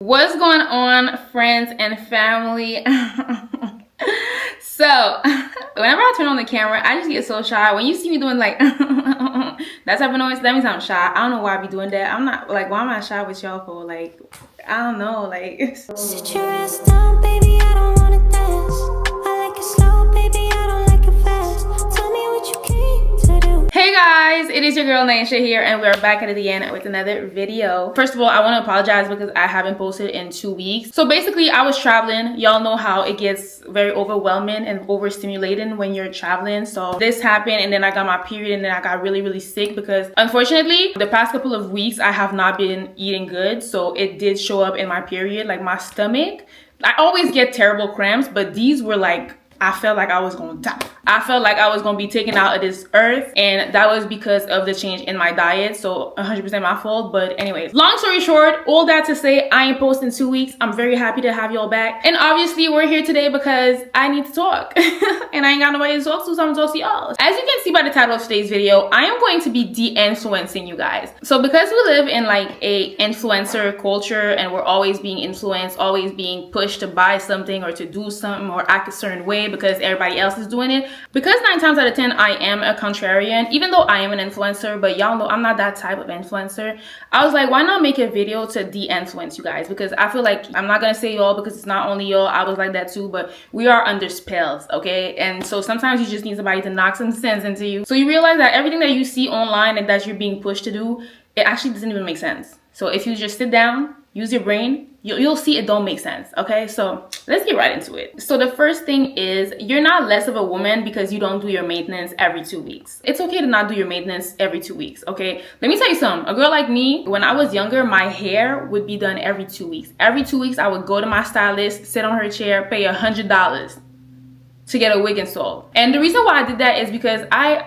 What's going on, friends and family? So whenever I turn on the camera, I just get so shy. When you see me doing like that type of noise, that means I'm shy. I don't know why I be doing that. I'm not like, why am I shy with y'all for? Like, I don't know, like Sit your ass down, baby, I don't wanna dance. I like it slow, baby, I don't like it fast. Tell me what you came to do. Hey guys, it is your girl Naësha here, and we're back at it again with another video. First of all, I want to apologize because I haven't posted in 2 weeks. So basically, I was traveling. Y'all know how it gets very overwhelming and overstimulating when you're traveling. So this happened, and then I got my period, and then I got really sick because unfortunately, the past couple of weeks I have not been eating good. So it did show up in my period, like my stomach. I always get terrible cramps, but these were like, I felt like I was gonna die. I felt like I was gonna be taken out of this earth, and that was because of the change in my diet. So 100% my fault. But anyways, long story short, all that to say, I ain't posting 2 weeks. I'm very happy to have y'all back, and obviously we're here today because I need to talk and I ain't got nobody to talk to, so I'm gonna talk to y'all. As you can see by the title of today's video, I am going to be de-influencing you guys. So because we live in like a influencer culture, and we're always being influenced, always being pushed to buy something or to do something or act a certain way because everybody else is doing it. Because 9 times out of 10 I am a contrarian, even though I am an influencer, but y'all know I'm not that type of influencer. I was like, why not make a video to de-influence you guys? Because I feel like, I'm not gonna say y'all because it's not only y'all, I was like that too, but we are under spells, okay? And so sometimes you just need somebody to knock some sense into you, so you realize that everything that you see online and that you're being pushed to do, it actually doesn't even make sense. So if you just sit down, use your brain, you'll see it don't make sense, okay? So let's get right into it. So the first thing is, you're not less of a woman because you don't do your maintenance every 2 weeks. It's okay to not do your maintenance every 2 weeks, okay? Let me tell you something. A girl like me, when I was younger, my hair would be done every 2 weeks. Every 2 weeks, I would go to my stylist, sit on her chair, pay $100 to get a wig installed. And the reason why I did that is because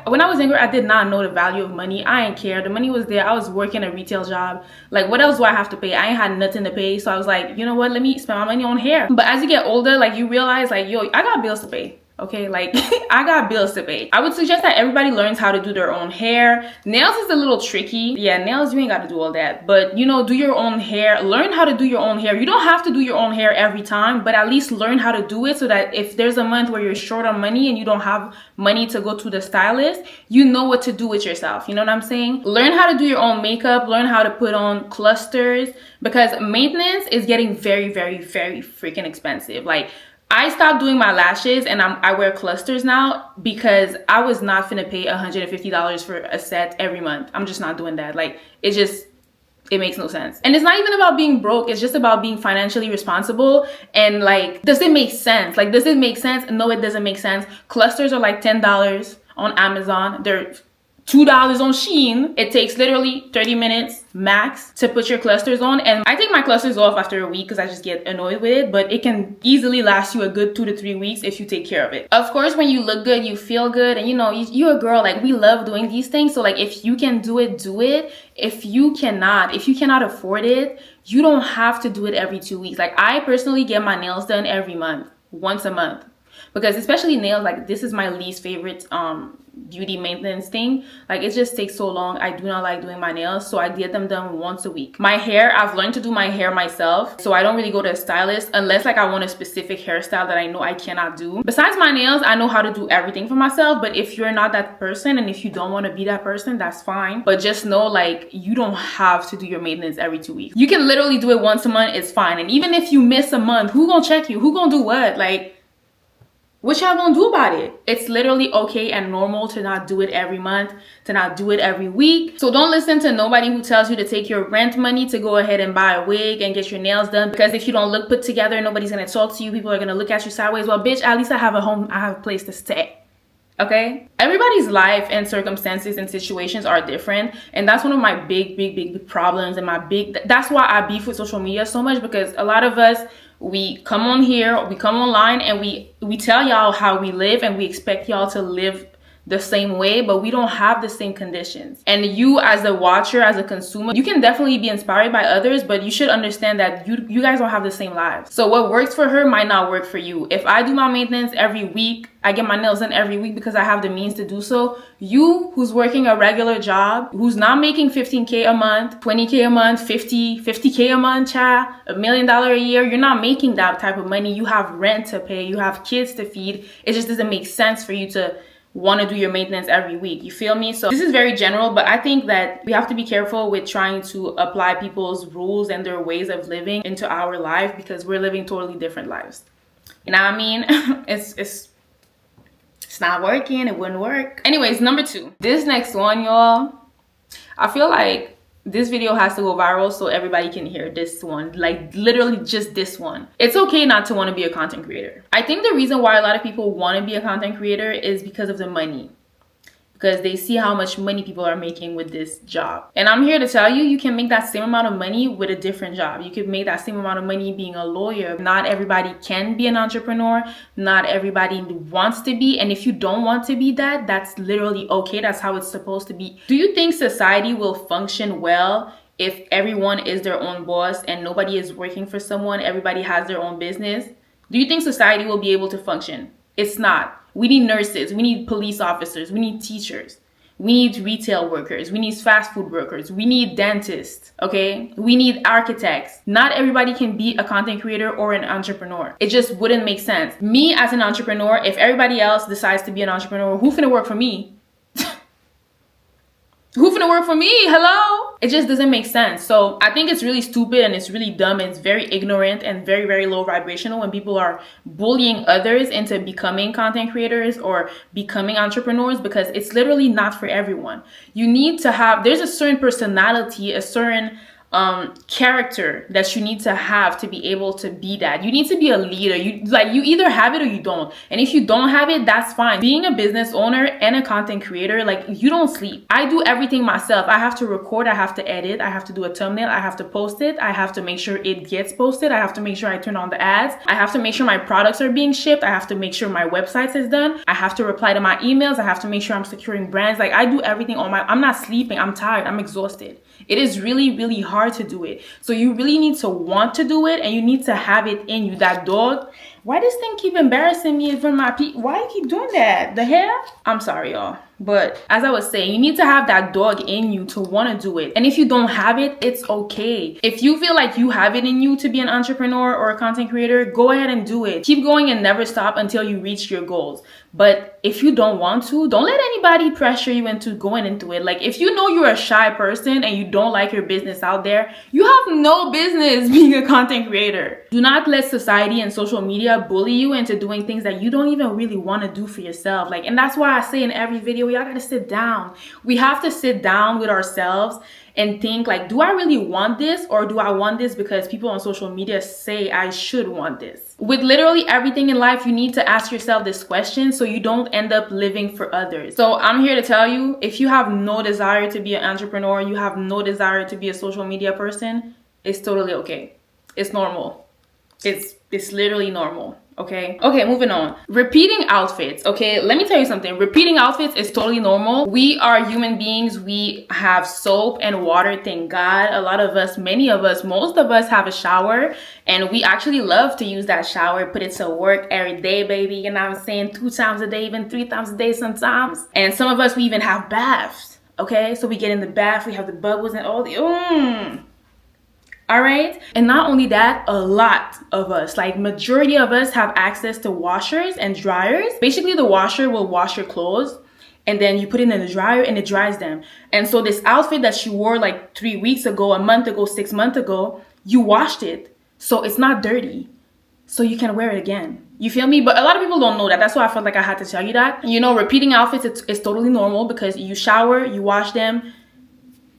when I was younger, I did not know the value of money. I didn't care. The money was there. I was working a retail job. Like, what else do I have to pay? I ain't had nothing to pay. So I was like, you know what? Let me spend my money on hair. But as you get older, like, you realize like, yo, I got bills to pay. Okay, like I got bills to pay. I would suggest that everybody learns how to do their own hair. Nails is a little tricky. Yeah, nails, you ain't got to do all that. But you know, do your own hair. Learn how to do your own hair. You don't have to do your own hair every time, but at least learn how to do it so that if there's a month where you're short on money and you don't have money to go to the stylist, you know what to do with yourself. You know what I'm saying? Learn how to do your own makeup. Learn how to put on clusters, because maintenance is getting very freaking expensive. Like, I stopped doing my lashes and I wear clusters now because I was not finna pay $150 for a set every month. I'm just not doing that. Like, it makes no sense. And it's not even about being broke. It's just about being financially responsible. And like, does it make sense? Like, does it make sense? No, it doesn't make sense. Clusters are like $10 on Amazon. They're $2 on Shein. It takes literally 30 minutes max to put your clusters on, and I take my clusters off after a week because I just get annoyed with it, but it can easily last you a good 2 to 3 weeks if you take care of it. Of course, when you look good, you feel good, and you know, you're a girl, like, we love doing these things. So like, if you can do it, do it. If you cannot afford it, you don't have to do it every 2 weeks. Like, I personally get my nails done every month, once a month, because especially nails, like, this is my least favorite beauty maintenance thing. Like, it just takes so long. I do not like doing my nails, so I get them done once a week. My hair, I've learned to do my hair myself, so I don't really go to a stylist unless like I want a specific hairstyle that I know I cannot do. Besides my nails, I know how to do everything for myself. But if you're not that person, and if you don't want to be that person, that's fine. But just know, like, you don't have to do your maintenance every 2 weeks. You can literally do it once a month. It's fine. And even if you miss a month, who gonna check you? Who gonna do what? Like, what y'all gonna do about it? It's literally okay and normal to not do it every month, to not do it every week. So don't listen to nobody who tells you to take your rent money to go ahead and buy a wig and get your nails done, because if you don't look put together, nobody's gonna talk to you. People are gonna look at you sideways. Well, bitch, at least I have a home, I have a place to stay. Okay, everybody's life and circumstances and situations are different, and that's one of my big problems, and that's why I beef with social media so much, because a lot of us, we come on here, we come online, and we tell y'all how we live, and we expect y'all to live the same way, but we don't have the same conditions. And you as a watcher, as a consumer, you can definitely be inspired by others, but you should understand that you guys don't have the same lives. So what works for her might not work for you. If I do my maintenance every week, I get my nails done every week because I have the means to do so. You who's working a regular job, who's not making 15K a month, 20K a month, 50K a month, child, $1 million a year, you're not making that type of money. You have rent to pay, you have kids to feed. It just doesn't make sense for you to want to do your maintenance every week. You feel me? So this is very general, but I think that we have to be careful with trying to apply people's rules and their ways of living into our life, because we're living totally different lives. You know what I mean? It's not working. It wouldn't work. Anyways, number 2. This next one, y'all, I feel like this video has to go viral so everybody can hear this one. Like literally just this one. It's okay not to want to be a content creator. I think the reason why a lot of people want to be a content creator is because of the money. Because they see how much money people are making with this job. And I'm here to tell you, you can make that same amount of money with a different job. You could make that same amount of money being a lawyer. Not everybody can be an entrepreneur. Not everybody wants to be. And if you don't want to be that, that's literally okay. That's how it's supposed to be. Do you think society will function well if everyone is their own boss and nobody is working for someone? Everybody has their own business. Do you think society will be able to function? It's not. We need nurses, we need police officers, we need teachers, we need retail workers, we need fast food workers, we need dentists, okay? We need architects. Not everybody can be a content creator or an entrepreneur. It just wouldn't make sense. Me as an entrepreneur, if everybody else decides to be an entrepreneur, who finna work for me? Who finna work for me? Hello? It just doesn't make sense. So I think it's really stupid and it's really dumb and it's very ignorant and very, very low vibrational when people are bullying others into becoming content creators or becoming entrepreneurs, because it's literally not for everyone. You need to have, there's a certain personality, a certain character that you need to have to be able to be that. You need to be a leader. You either have it or you don't. And if you don't have it, that's fine. Being a business owner and a content creator, like, you don't sleep. I do everything myself. I have to record, I have to edit, I have to do a thumbnail, I have to post it, I have to make sure it gets posted, I have to make sure I turn on the ads, I have to make sure my products are being shipped, I have to make sure my website is done, I have to reply to my emails, I have to make sure I'm securing brands. Like, I do everything on my, I'm not sleeping, I'm tired, I'm exhausted. It is really, really hard to do it. So you really need to want to do it and you need to have it in you. That dog, why this thing keep embarrassing me in front of my people? Why you keep doing that? The hair? I'm sorry, y'all. But as I was saying, you need to have that dog in you to want to do it. And if you don't have it, it's okay. If you feel like you have it in you to be an entrepreneur or a content creator, go ahead and do it. Keep going and never stop until you reach your goals. But if you don't want to, don't let anybody pressure you into going into it. Like, if you know you're a shy person and you don't like your business out there, you have no business being a content creator. Do not let society and social media bully you into doing things that you don't even really want to do for yourself. Like, and that's why I say in every video, y'all gotta sit down. We have to sit down with ourselves and think, like, do I really want this, or do I want this because people on social media say I should want this? With literally everything in life, you need to ask yourself this question so you don't end up living for others. So I'm here to tell you, if you have no desire to be an entrepreneur, you have no desire to be a social media person, it's totally okay. It's normal. It's literally normal. Okay, moving on. Repeating outfits. Okay, let me tell you something. Repeating outfits is totally normal. We are human beings. We have soap and water, thank God. A lot of us, many of us, most of us have a shower, and we actually love to use that shower, put it to work every day, baby. You know what I'm saying? 2 times a day, even 3 times a day sometimes. And some of us, we even have baths. Okay, so we get in the bath, we have the bubbles and all the all right. And not only that, a lot of us, like majority of us, have access to washers and dryers. Basically, the washer will wash your clothes and then you put it in the dryer and it dries them. And so this outfit that you wore like 3 weeks ago, a month ago, 6 months ago, you washed it. So it's not dirty. So you can wear it again. You feel me? But a lot of people don't know that. That's why I felt like I had to tell you that. You know, repeating outfits, it's totally normal because you shower, you wash them.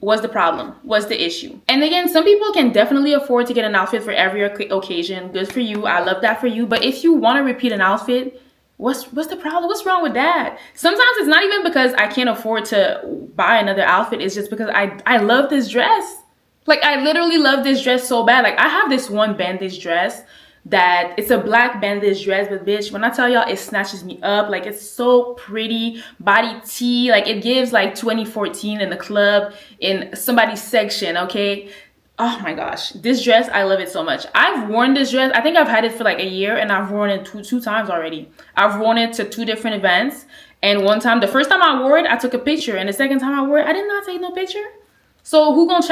What's the problem? What's the issue? And again, some people can definitely afford to get an outfit for every occasion. Good for you. I love that for you. But if you want to repeat an outfit, what's the problem? What's wrong with that? Sometimes it's not even because I can't afford to buy another outfit. It's just because I love this dress. Like, I literally love this dress so bad. Like, I have this one bandage dress that it's a black bandage dress, but bitch, when I tell y'all, it snatches me up. Like, it's so pretty, body tee, like it gives like 2014 in the club in somebody's section, okay? Oh my gosh, this dress, I love it so much. I've worn this dress, I think I've had it for like a year, and I've worn it two times already. I've worn it to 2 different events, and one time, the first time I wore it, I took a picture, and the second time I wore it, I did not take no picture. So who gonna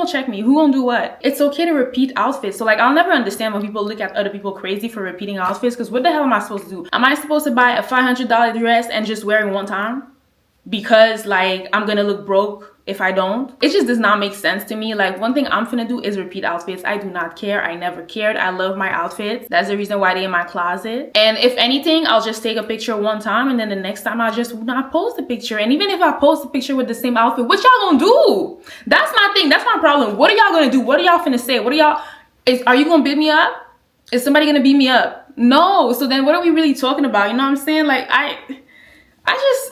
check me? Who gonna do what? It's okay to repeat outfits. So like, I'll never understand when people look at other people crazy for repeating outfits, because what the hell am I supposed to do? Am I supposed to buy a $500 dress and just wear it one time? Because like, I'm gonna look broke if I don't? It just does not make sense to me. Like, one thing I'm finna do is repeat outfits. I do not care. I never cared. I love my outfits. That's the reason why they're in my closet. And if anything, I'll just take a picture one time, and then the next time I'll just not post a picture. And even if I post a picture with the same outfit, what y'all gonna do? That's my thing. That's my problem. What are y'all gonna do? What are y'all finna say? What are y'all, are you gonna beat me up? Is somebody gonna beat me up? No. So then what are we really talking about? You know what I'm saying? Like,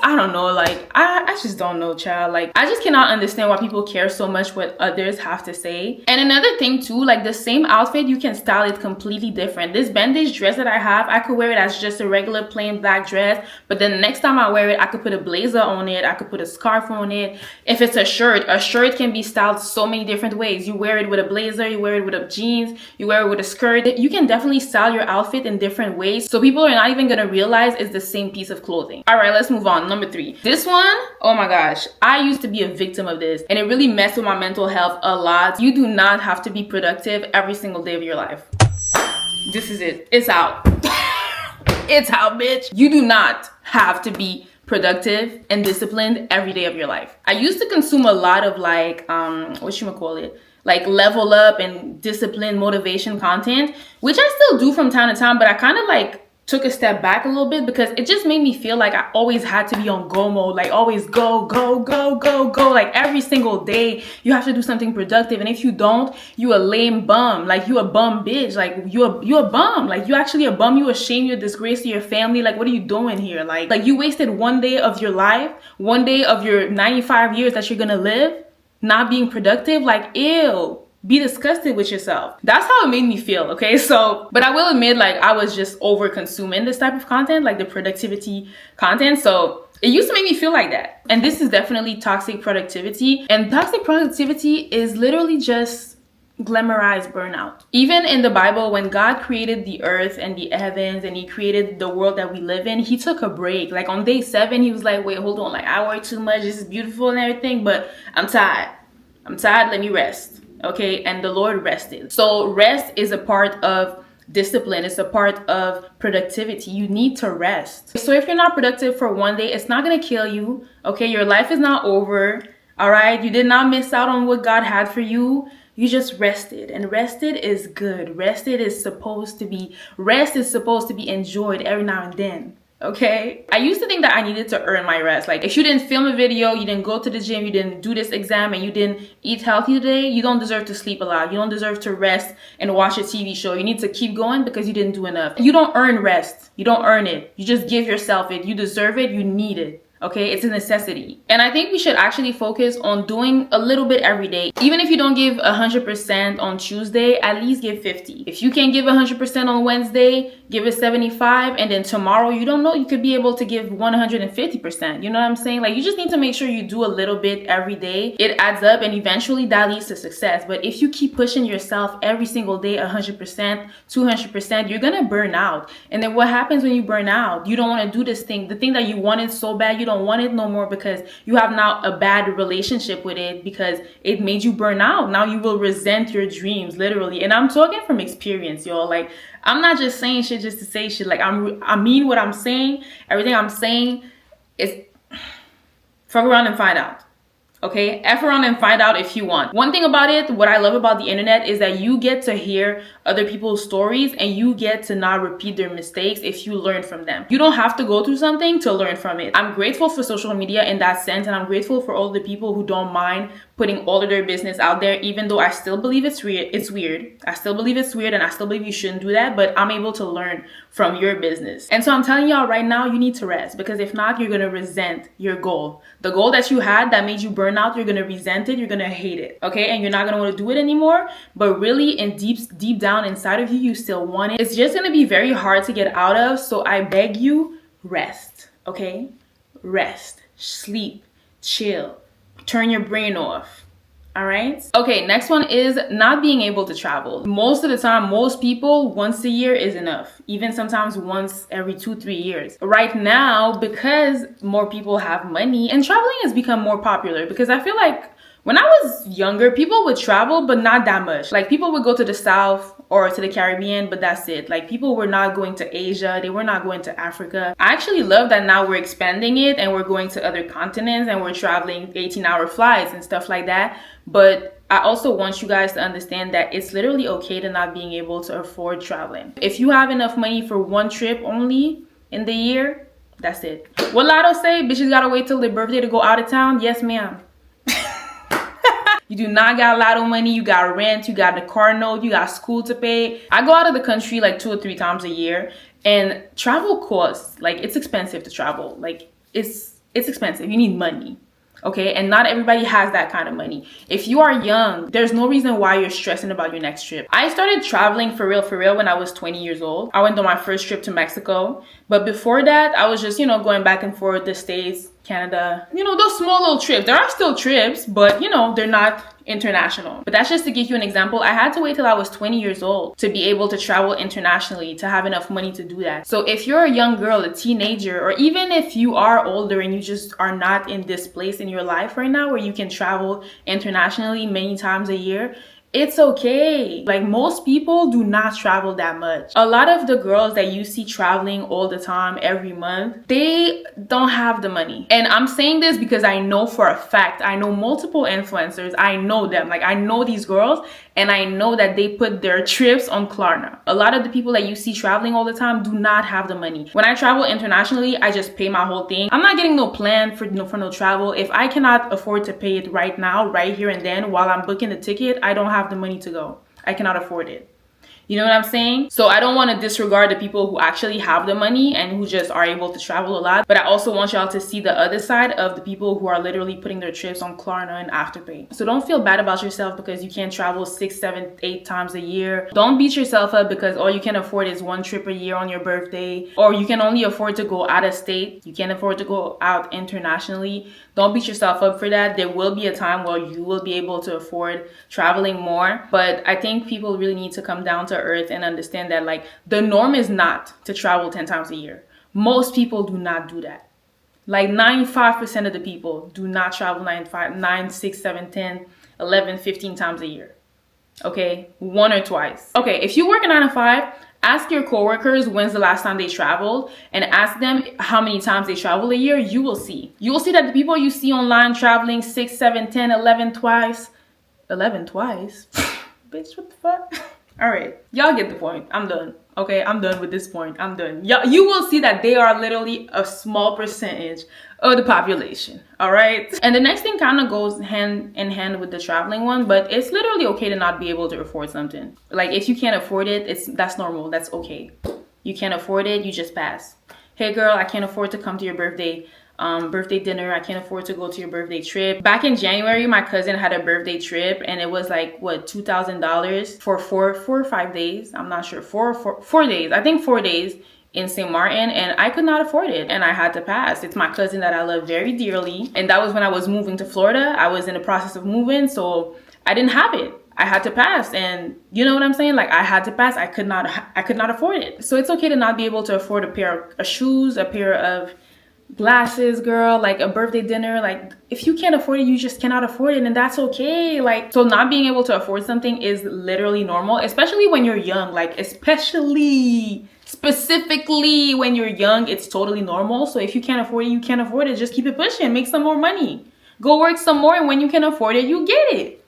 I don't know, like, I just don't know, child. Like, I just cannot understand why people care so much what others have to say. And another thing too, like, the same outfit, you can style it completely different. This bandage dress that I have, I could wear it as just a regular plain black dress, but then the next time I wear it, I could put a blazer on it, I could put a scarf on it. If it's a shirt can be styled so many different ways. You wear it with a blazer, you wear it with a jeans, you wear it with a skirt. You can definitely style your outfit in different ways, so people are not even gonna realize it's the same piece of clothing. All right, let's move on. Number 3. This one, oh my gosh, I used to be a victim of this, and it really messed with my mental health a lot. You do not have to be productive every single day of your life. This is it. It's out. It's out, bitch. You do not have to be productive and disciplined every day of your life. I used to consume a lot of like, like level up and discipline motivation content, which I still do from time to time, but I kind of like took a step back a little bit because it just made me feel like I always had to be on go mode, like always go, go, go, go, go. Like every single day you have to do something productive, and if you don't, you a lame bum. Like you a bum bitch. Like you a bum. Like you actually a bum. You a shame, you a disgrace to your family. Like what are you doing here? Like you wasted one day of your life, one day of your 95 years that you're gonna live not being productive. Like ew. Be disgusted with yourself. That's how it made me feel, okay? So, but I will admit, like, I was just over consuming this type of content, like the productivity content. So it used to make me feel like that. And this is definitely toxic productivity. And toxic productivity is literally just glamorized burnout. Even in the Bible, when God created the earth and the heavens and he created the world that we live in, he took a break. Like on day 7, he was like, wait, hold on. Like I work too much. This is beautiful and everything, but I'm tired. I'm tired. Let me rest. Okay, and the Lord rested. So rest is a part of discipline. It's a part of productivity. You need to rest. So if you're not productive for one day, it's not gonna kill you. Okay, your life is not over. All right, you did not miss out on what God had for you. You just rested, and rested is good. Rest is supposed to be enjoyed every now and then. Okay, I used to think that I needed to earn my rest. Like if you didn't film a video, you didn't go to the gym, you didn't do this exam, and you didn't eat healthy today, you don't deserve to sleep a lot. You don't deserve to rest and watch a TV show. You need to keep going because you didn't do enough. You don't earn rest. You don't earn it. You just give yourself it. You deserve it. You need it. Okay, it's a necessity. And I think we should actually focus on doing a little bit every day. Even if you don't give 100% on Tuesday, at least give 50. If you can't give 100% on Wednesday, give it 75. And then tomorrow, you don't know, you could be able to give 150%. You know what I'm saying? Like you just need to make sure you do a little bit every day. It adds up and eventually that leads to success. But if you keep pushing yourself every single day, 100%, 200%, you're gonna burn out. And then what happens when you burn out? You don't want to do this thing. The thing that you wanted so bad, you don't want it no more because you have now a bad relationship with it because it made you burn out. Now you will resent your dreams, literally. And I'm talking from experience, y'all. Like I'm not just saying shit just to say shit. Like I mean what I'm saying. Everything I'm saying is fuck around and find out. Okay, F around and find out if you want. One thing about it, what I love about the internet is that you get to hear other people's stories and you get to not repeat their mistakes if you learn from them. You don't have to go through something to learn from it. I'm grateful for social media in that sense, and I'm grateful for all the people who don't mind putting all of their business out there, even though I still believe it's weird. I still believe it's weird and I still believe you shouldn't do that, but I'm able to learn from your business. And so I'm telling y'all right now, you need to rest, because if not, you're gonna resent your goal. The goal that you had that made you burn out, you're gonna resent it, you're gonna hate it, okay? And you're not gonna want to do it anymore, but really in deep down inside of you, you still want it. It's just gonna be very hard to get out of, so I beg you, rest, okay? Rest, sleep, chill. Turn your brain off. All right. Okay, next one is not being able to travel. Most of the time, most people, once a year is enough. Even sometimes once every 2-3 years. Right now, because more people have money and traveling has become more popular, because I feel like when I was younger, people would travel, but not that much. Like people would go to the South or to the Caribbean, but that's it. Like people were not going to Asia. They were not going to Africa. I actually love that now we're expanding it and we're going to other continents and we're traveling 18-hour flights and stuff like that. But I also want you guys to understand that it's literally okay to not being able to afford traveling. If you have enough money for one trip only in the year, that's it. What Lotto say? Bitches gotta wait till their birthday to go out of town? Yes, ma'am. You do not got Lotto money, you got rent, you got the car note, you got school to pay. I go out of the country like 2 or 3 times a year, and travel costs, like it's expensive to travel. Like it's expensive, you need money. Okay, and not everybody has that kind of money. If you are young, there's no reason why you're stressing about your next trip. I started traveling for real when I was 20 years old. I went on my first trip to Mexico. But before that, I was just, going back and forth the States, Canada, those small little trips. There are still trips, but they're not international. But that's just to give you an example. I had to wait till I was 20 years old to be able to travel internationally, to have enough money to do that. So if you're a young girl, a teenager, or even if you are older and you just are not in this place in your life right now where you can travel internationally many times a year, it's okay. Like most people do not travel that much. A lot of the girls that you see traveling all the time, every month, they don't have the money. And I'm saying this because I know for a fact, I know multiple influencers, I know them. Like I know these girls and I know that they put their trips on Klarna. A lot of the people that you see traveling all the time do not have the money. When I travel internationally, I just pay my whole thing. I'm not getting no plan for no travel. If I cannot afford to pay it right now, right here and then, while I'm booking the ticket, I don't have the money to go. I cannot afford it. You know what I'm saying? So I don't want to disregard the people who actually have the money and who just are able to travel a lot. But I also want y'all to see the other side of the people who are literally putting their trips on Klarna and Afterpay. So don't feel bad about yourself because you can't travel 6, 7, 8 times a year. Don't beat yourself up because all you can afford is one trip a year on your birthday. Or you can only afford to go out of state. You can't afford to go out internationally. Don't beat yourself up for that. There will be a time where you will be able to afford traveling more. But I think people really need to come down to earth and understand that like the norm is not to travel 10 times a year. Most people do not do that. Like 95% of the people do not travel 9, 6, 7, 10, 11, 15 times a year. Okay, 1 or twice. Okay, if you work a 9 to 5, ask your coworkers when's the last time they traveled and ask them how many times they travel a year. You will see. You will see that the people you see online traveling 6, 7, 10, 11 twice. 11 twice? Bitch, what the fuck? All right, y'all get the point. I'm done. Okay, I'm done with this point. I'm done. You will see that they are literally a small percentage of the population. All right. And the next thing kind of goes hand in hand with the traveling one, but it's literally okay to not be able to afford something. Like if you can't afford it, that's normal. That's okay. You can't afford it, you just pass. Hey girl, I can't afford to come to your birthday dinner. I can't afford to go to your birthday trip. Back in January, my cousin had a birthday trip and it was like what, $2,000 for 4 or 5 days. I'm not sure. 4 days. I think 4 days in St. Martin, and I could not afford it and I had to pass. It's my cousin that I love very dearly, and that was when I was moving to Florida. I was in the process of moving, so I didn't have it. I had to pass, and you know what I'm saying? Like I had to pass. I could not afford it. So it's okay to not be able to afford a pair of shoes, a pair of glasses, girl, like a birthday dinner. Like if you can't afford it, you just cannot afford it, and that's okay. Like, so not being able to afford something is literally normal, especially when you're young. Like specifically when you're young, it's totally normal. So if you can't afford it, you can't afford it. Just keep it pushing, make some more money, go work some more, and when you can afford it, you get it.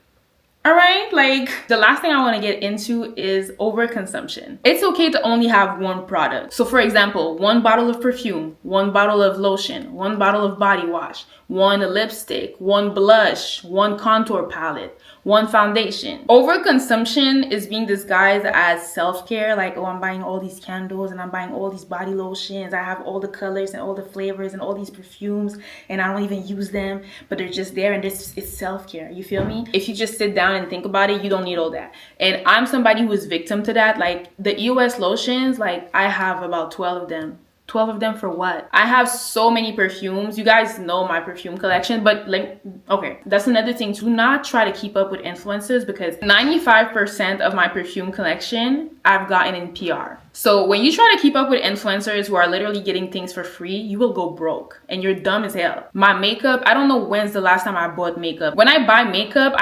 All right, like the last thing I want to get into is overconsumption. It's okay to only have one product. So for example, 1 bottle of perfume, 1 bottle of lotion, 1 bottle of body wash, one lipstick, one blush, one contour palette, one foundation. Overconsumption is being disguised as self-care, like, oh, I'm buying all these candles and I'm buying all these body lotions, I have all the colors and all the flavors and all these perfumes and I don't even use them, but they're just there, and this is self-care. You feel me? If you just sit down and think about it, you don't need all that. And I'm somebody who is victim to that. Like the EOS lotions, like I have about 12 of them. 12 of them for what? I have so many perfumes. You guys know my perfume collection, but like, okay, that's another thing. Do not try to keep up with influencers, because 95% of my perfume collection I've gotten in PR. So when you try to keep up with influencers who are literally getting things for free, you will go broke and you're dumb as hell. My makeup, I don't know when's the last time I bought makeup. When I buy makeup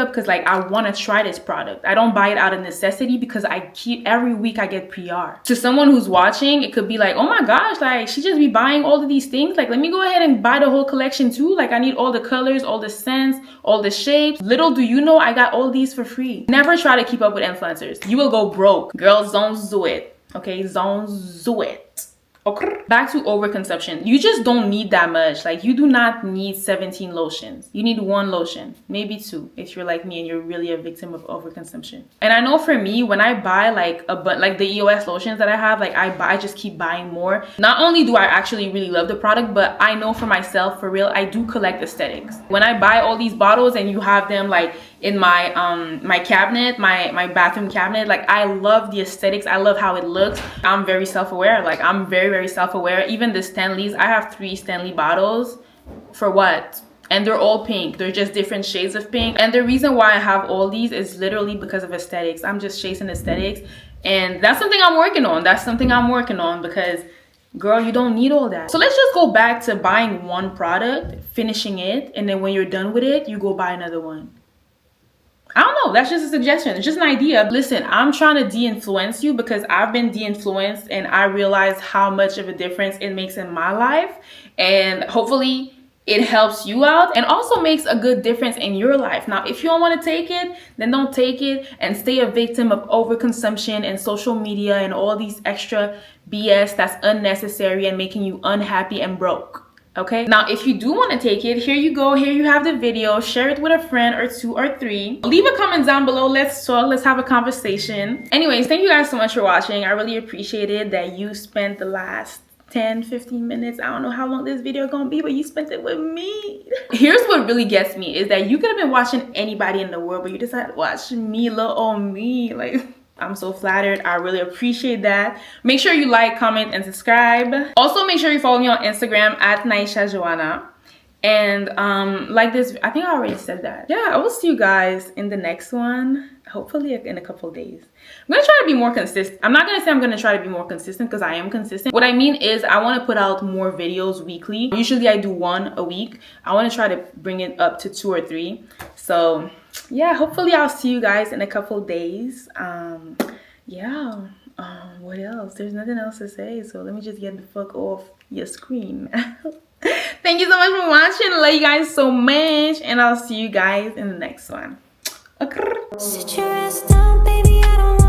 because like I want to try this product. I don't buy it out of necessity because every week I get PR. To someone who's watching, it could be like, oh my gosh, like she just be buying all of these things. Like, let me go ahead and buy the whole collection too. Like I need all the colors, all the scents, all the shapes. Little do you know, I got all these for free. Never try to keep up with influencers. You will go broke. Girls, don't do it. Okay, don't do it. Okay. Back to overconsumption. You just don't need that much. Like you do not need 17 lotions. You need one lotion, maybe two, if you're like me and you're really a victim of overconsumption. And I know for me, when I buy like the EOS lotions that I have, like I just keep buying more. Not only do I actually really love the product, but I know for myself, for real, I do collect aesthetics. When I buy all these bottles and you have them like in my my cabinet, my bathroom cabinet, like I love the aesthetics. I love how it looks. I'm very self-aware. Like I'm very self-aware. Even the Stanleys, I have 3 Stanley bottles. For what? And they're all pink. They're just different shades of pink. And the reason why I have all these is literally because of aesthetics. I'm just chasing aesthetics, and that's something I'm working on. That's something I'm working on, because girl, you don't need all that. So let's just go back to buying one product, finishing it, and then when you're done with it, you go buy another one. I don't know, that's just a suggestion. It's just an idea. Listen, I'm trying to de-influence you because I've been de-influenced and I realize how much of a difference it makes in my life. And hopefully it helps you out and also makes a good difference in your life. Now, if you don't want to take it, then don't take it and stay a victim of overconsumption and social media and all these extra BS that's unnecessary and making you unhappy and broke. Okay, now if you do want to take it, here you go. Here you have the video. Share it with a friend or 2 or 3. Leave a comment down below. Let's talk. Let's have a conversation. Anyways, thank you guys so much for watching. I really appreciated that you spent the last 10-15 minutes. I don't know how long this video gonna be, but you spent it with me. Here's what really gets me is that you could have been watching anybody in the world, but you decided to watch me, little old me. Like, I'm so flattered. I really appreciate that. Make sure you like, comment, and subscribe. Also, make sure you follow me on Instagram at Naësha Joanna. And like this, I think I already said that. Yeah, I will see you guys in the next one, hopefully in a couple days. I'm gonna try to be more consistent. I'm not gonna say I'm gonna try to be more consistent, because I am consistent. What I mean is I want to put out more videos weekly. Usually I do 1 a week. I want to try to bring it up to 2 or 3. So yeah, hopefully I'll see you guys in a couple days. Yeah, what else? There's nothing else to say, so let me just get the fuck off your screen. Thank you so much for watching. I love you guys so much, and I'll see you guys in the next one. Okay. Sit your ass down, baby, I don't